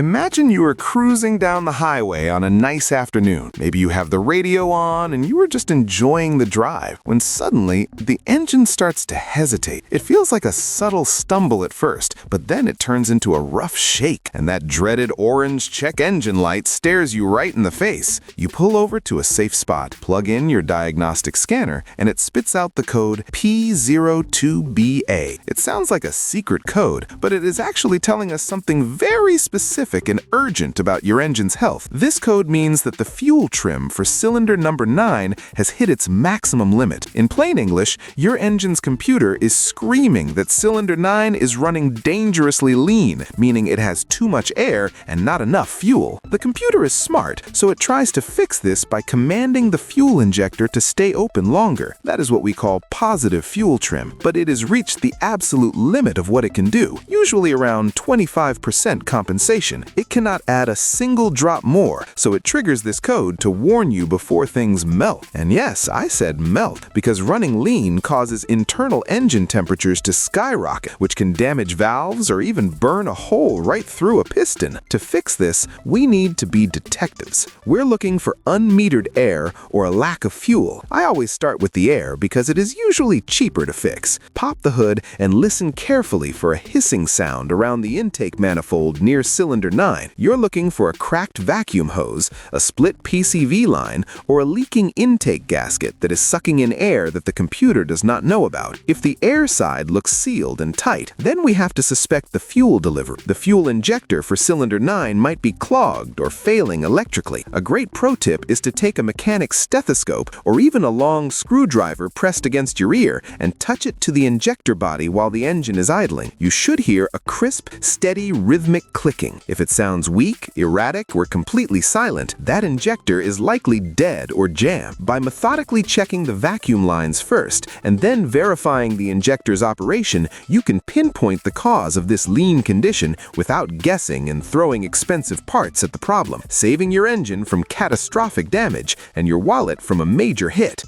Imagine you are cruising down the highway on a nice afternoon. Maybe you have the radio on and you are just enjoying the drive when suddenly the engine starts to hesitate. It feels like a subtle stumble at first, but then it turns into a rough shake, and that dreaded orange check engine light stares you right in the face. You pull over to a safe spot, plug in your diagnostic scanner, and it spits out the code P02BA. It sounds like a secret code, but it is actually telling us something very specific and urgent about your engine's health. This code means that the fuel trim for cylinder number 9 has hit its maximum limit. In plain English, your engine's computer is screaming that cylinder 9 is running dangerously lean, meaning it has too much air and not enough fuel. The computer is smart, so it tries to fix this by commanding the fuel injector to stay open longer. That is what we call positive fuel trim, but it has reached the absolute limit of what it can do, usually around 25% compensation. It cannot add a single drop more, so it triggers this code to warn you before things melt. And yes, I said melt, because running lean causes internal engine temperatures to skyrocket, which can damage valves or even burn a hole right through a piston. To fix this, we need to be detectives. We're looking for unmetered air or a lack of fuel. I always start with the air because it is usually cheaper to fix. Pop the hood and listen carefully for a hissing sound around the intake manifold near cylinder 9. You're looking for a cracked vacuum hose, a split PCV line, or a leaking intake gasket that is sucking in air that the computer does not know about. If the air side looks sealed and tight, then we have to suspect the fuel delivery. The fuel injector for cylinder 9 might be clogged or failing electrically. A great pro tip is to take a mechanic's stethoscope or even a long screwdriver pressed against your ear and touch it to the injector body while the engine is idling. You should hear a crisp, steady, rhythmic clicking. If it sounds weak, erratic, or completely silent, that injector is likely dead or jammed. By methodically checking the vacuum lines first and then verifying the injector's operation, you can pinpoint the cause of this lean condition without guessing and throwing expensive parts at the problem, saving your engine from catastrophic damage and your wallet from a major hit.